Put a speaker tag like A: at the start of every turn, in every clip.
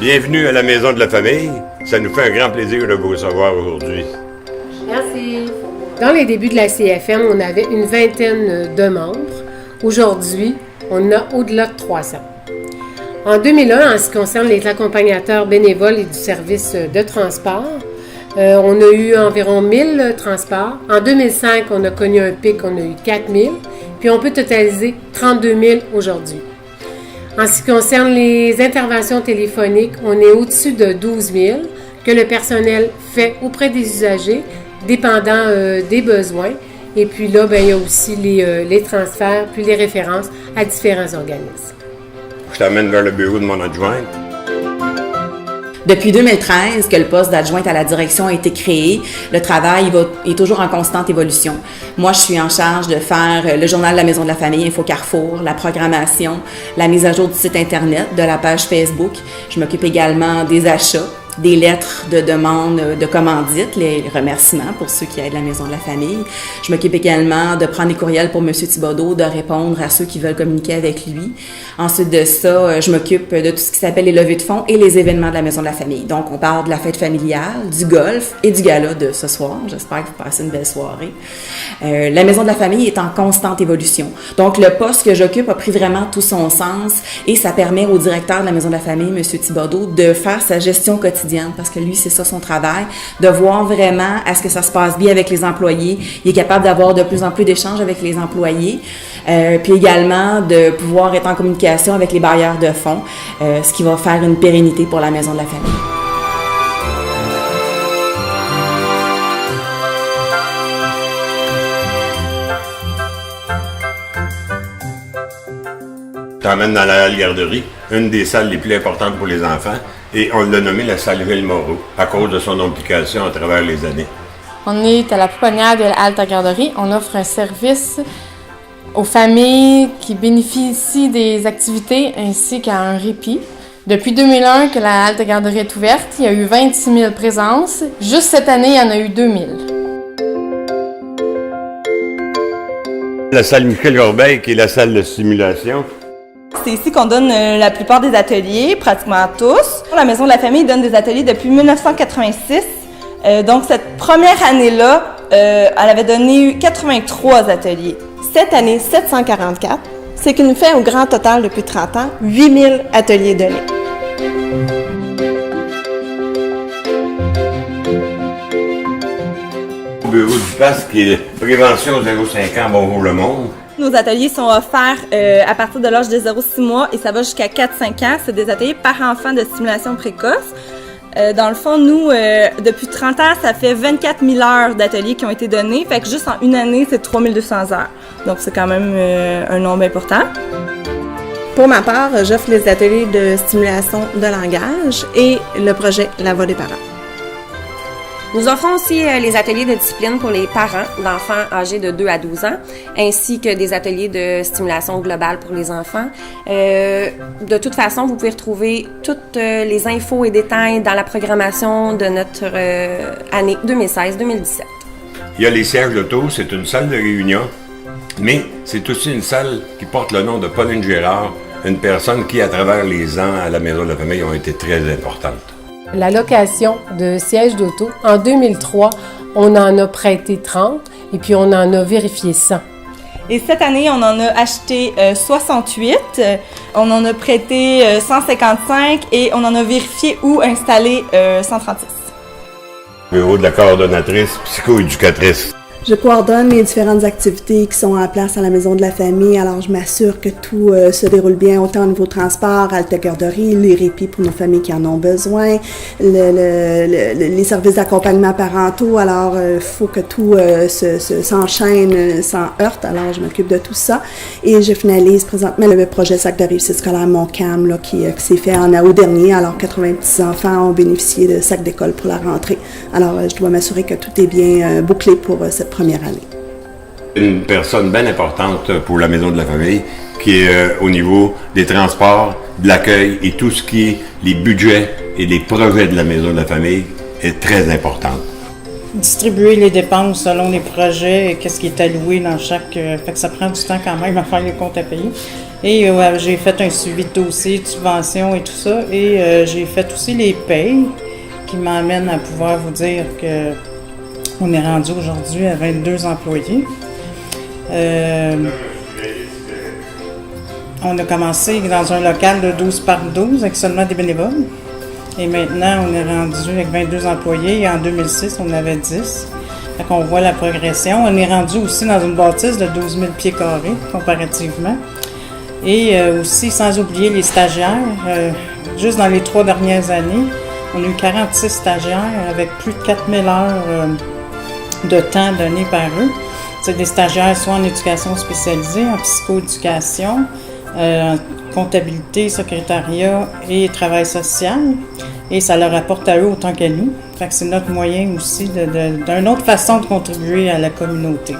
A: Bienvenue à la Maison de la Famille. Ça nous fait un grand plaisir de vous recevoir aujourd'hui.
B: Merci. Dans les débuts de la CFM, on avait une vingtaine de membres. Aujourd'hui, on a au-delà de 300. En 2001, en ce qui concerne les accompagnateurs bénévoles et du service de transport, on a eu environ 1000 transports. En 2005, on a connu un pic, on a eu 4000. Puis on peut totaliser 32 000 aujourd'hui. En ce qui concerne les interventions téléphoniques, on est au-dessus de 12 000 que le personnel fait auprès des usagers, dépendant des besoins. Et puis là, il y a aussi les transferts, puis les références à différents organismes.
A: Je t'amène vers le bureau de mon adjointe.
C: Depuis 2013 que le poste d'adjointe à la direction a été créé, le travail est toujours en constante évolution. Moi, je suis en charge de faire le journal de la Maison de la Famille, Info Carrefour, la programmation, la mise à jour du site Internet, de la page Facebook. Je m'occupe également des achats, des lettres de demande de commandite, les remerciements pour ceux qui aident la Maison de la Famille. Je m'occupe également de prendre des courriels pour M. Thibodeau, de répondre à ceux qui veulent communiquer avec lui. Ensuite de ça, je m'occupe de tout ce qui s'appelle les levées de fonds et les événements de la Maison de la Famille. Donc, on parle de la fête familiale, du golf et du gala de ce soir. J'espère que vous passez une belle soirée. La Maison de la Famille est en constante évolution. Donc, le poste que j'occupe a pris vraiment tout son sens et ça permet au directeur de la Maison de la Famille, M. Thibodeau, de faire sa gestion quotidienne parce que lui, c'est ça son travail, de voir vraiment à ce que ça se passe bien avec les employés. Il est capable d'avoir de plus en plus d'échanges avec les employés, puis également de pouvoir être en communication avec les bailleurs de fonds, ce qui va faire une pérennité pour la Maison de la Famille.
A: T'emmènes dans la garderie, une des salles les plus importantes pour les enfants, et on l'a nommé la salle Ville-Moreau, à cause de son implication à travers les années.
D: On est à la pouponnière de la Halte Garderie. On offre un service aux familles qui bénéficient des activités ainsi qu'à un répit. Depuis 2001 que la Halte Garderie est ouverte, il y a eu 26 000 présences. Juste cette année, il y en a eu 2 000.
A: La salle Michel-Corbeil, qui est la salle de stimulation.
E: C'est ici qu'on donne la plupart des ateliers, pratiquement tous. La Maison de la Famille donne des ateliers depuis 1986. Donc, cette première année-là, elle avait donné 83 ateliers.
F: Cette année, 744, ce qui nous fait au grand total depuis 30 ans, 8000 ateliers donnés.
A: Au bureau du PAS, qui est Prévention 0,5 ans, bonjour le monde.
E: Nos ateliers sont offerts à partir de l'âge de 0,6 mois et ça va jusqu'à 4-5 ans. C'est des ateliers par enfant de stimulation précoce. Dans le fond, nous, depuis 30 ans, ça fait 24 000 heures d'ateliers qui ont été donnés. Fait que juste en une année, c'est 3200 heures. Donc, c'est quand même un nombre important.
F: Pour ma part, j'offre les ateliers de stimulation de langage et le projet La Voix des parents.
G: Nous offrons aussi les ateliers de discipline pour les parents d'enfants âgés de 2 à 12 ans, ainsi que des ateliers de stimulation globale pour les enfants. De toute façon, vous pouvez retrouver toutes les infos et détails dans la programmation de notre année 2016-2017.
A: Il y a les sièges d'auto, c'est une salle de réunion, mais c'est aussi une salle qui porte le nom de Pauline Gérard, une personne qui, à travers les ans à la Maison de la Famille, ont été très importantes.
B: La location de sièges d'auto, en 2003, on en a prêté 30 et puis on en a vérifié 100.
E: Et cette année, on en a acheté 68, on en a prêté 155 et on en a vérifié ou installé 136.
A: Bureau de la coordonnatrice psychoéducatrice.
F: Je coordonne les différentes activités qui sont en place à la Maison de la Famille, alors je m'assure que tout se déroule bien, autant au niveau transport, halte garderie, les répits pour nos familles qui en ont besoin, les services d'accompagnement parentaux, alors il faut que tout s'enchaîne sans heurte, alors je m'occupe de tout ça. Et je finalise présentement le projet Sac de réussite scolaire Montcalm là, qui s'est fait en août dernier, alors 80 petits enfants ont bénéficié de sacs d'école pour la rentrée. Alors je dois m'assurer que tout est bien bouclé pour cette première année.
A: Une personne bien importante pour la Maison de la Famille qui est au niveau des transports, de l'accueil et tout ce qui est les budgets et les projets de la Maison de la Famille est très importante.
H: distribuer les dépenses selon les projets et qu'est-ce qui est alloué dans chaque... fait que ça prend du temps quand même à faire les comptes à payer. Et j'ai fait un suivi de dossier, de subventions et tout ça. Et j'ai fait aussi les payes qui m'amènent à pouvoir vous dire que on est rendu aujourd'hui à 22 employés. On a commencé dans un local de 12 par 12 avec seulement des bénévoles. Et maintenant, on est rendu avec 22 employés. Et en 2006, on avait 10. Fait qu'on voit la progression. On est rendu aussi dans une bâtisse de 12 000 pieds carrés, comparativement. Et aussi, sans oublier les stagiaires, juste dans les 3 dernières années, on a eu 46 stagiaires avec plus de 4000 heures de temps donné par eux. C'est des stagiaires soit en éducation spécialisée, en psychoéducation, en comptabilité, secrétariat et travail social. Et ça leur apporte à eux autant qu'à nous. Fait que c'est notre moyen aussi d'une autre façon de contribuer à la communauté.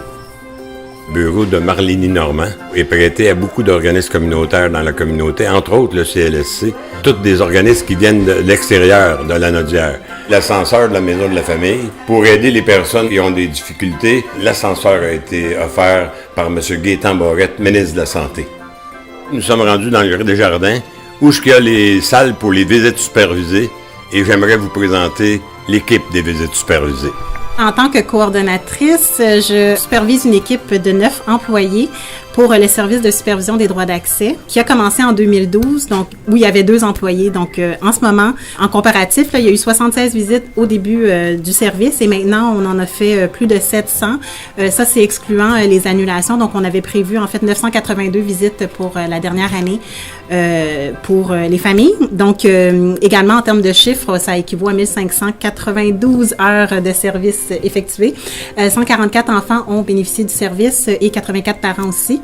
A: Le bureau de Marlénie Normand est prêté à beaucoup d'organismes communautaires dans la communauté, entre autres le CLSC, tous des organismes qui viennent de l'extérieur de la Naudière. L'ascenseur de la Maison de la Famille, pour aider les personnes qui ont des difficultés, l'ascenseur a été offert par M. Gaétan Barrette, ministre de la Santé. Nous sommes rendus dans le Desjardins, où il y a les salles pour les visites supervisées, et j'aimerais vous présenter l'équipe des visites supervisées.
I: En tant que coordonnatrice, je supervise une équipe de 9 employés pour le service de supervision des droits d'accès qui a commencé en 2012, donc où il y avait 2 employés. Donc, en ce moment, en comparatif, là, il y a eu 76 visites au début du service et maintenant, on en a fait plus de 700. Ça, c'est excluant les annulations. Donc, on avait prévu, en fait, 982 visites pour la dernière année pour les familles. Donc, également, en termes de chiffres, ça équivaut à 1592 heures de service effectuées. 144 enfants ont bénéficié du service et 84 parents aussi.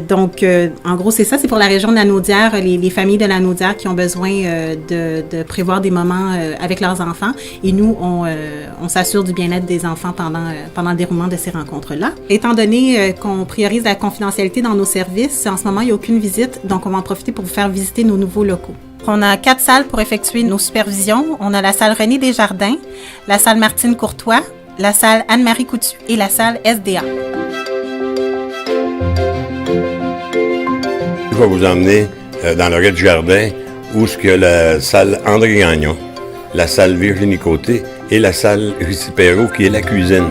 I: Donc, en gros, c'est ça. C'est pour la région de la Naudière, les familles de la Naudière qui ont besoin de prévoir des moments avec leurs enfants. Et nous, on s'assure du bien-être des enfants pendant le déroulement de ces rencontres-là. Étant donné qu'on priorise la confidentialité dans nos services, en ce moment, il n'y a aucune visite. Donc, on va en profiter pour vous faire visiter nos nouveaux locaux. On a 4 salles pour effectuer nos supervisions. On a la salle René Desjardins, la salle Martine Courtois, la salle Anne-Marie Coutu et la salle SDA.
A: Je vais vous emmener dans le rez-de-jardin où il y a la salle André Gagnon, la salle Virginie Côté et la salle Russie Perrault qui est la cuisine.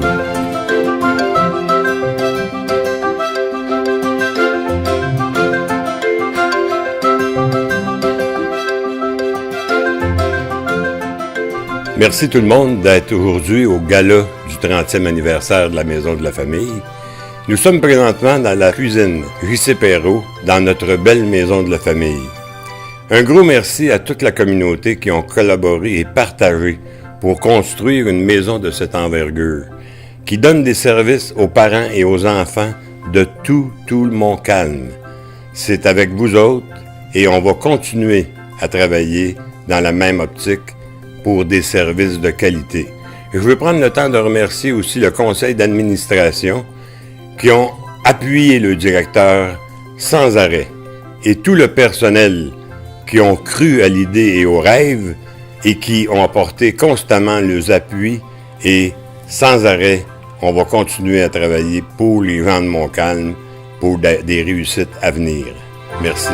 A: Merci tout le monde d'être aujourd'hui au gala du 30e anniversaire de la Maison de la Famille. Nous sommes présentement dans la cuisine Russie Perrault, dans notre belle Maison de la Famille. Un gros merci à toute la communauté qui ont collaboré et partagé pour construire une maison de cette envergure, qui donne des services aux parents et aux enfants de tout le Montcalm. C'est avec vous autres et on va continuer à travailler dans la même optique pour des services de qualité. Et je veux prendre le temps de remercier aussi le conseil d'administration qui ont appuyé le directeur sans arrêt et tout le personnel qui ont cru à l'idée et au rêve et qui ont apporté constamment leurs appuis et sans arrêt, on va continuer à travailler pour les gens de Montcalm pour des réussites à venir. Merci.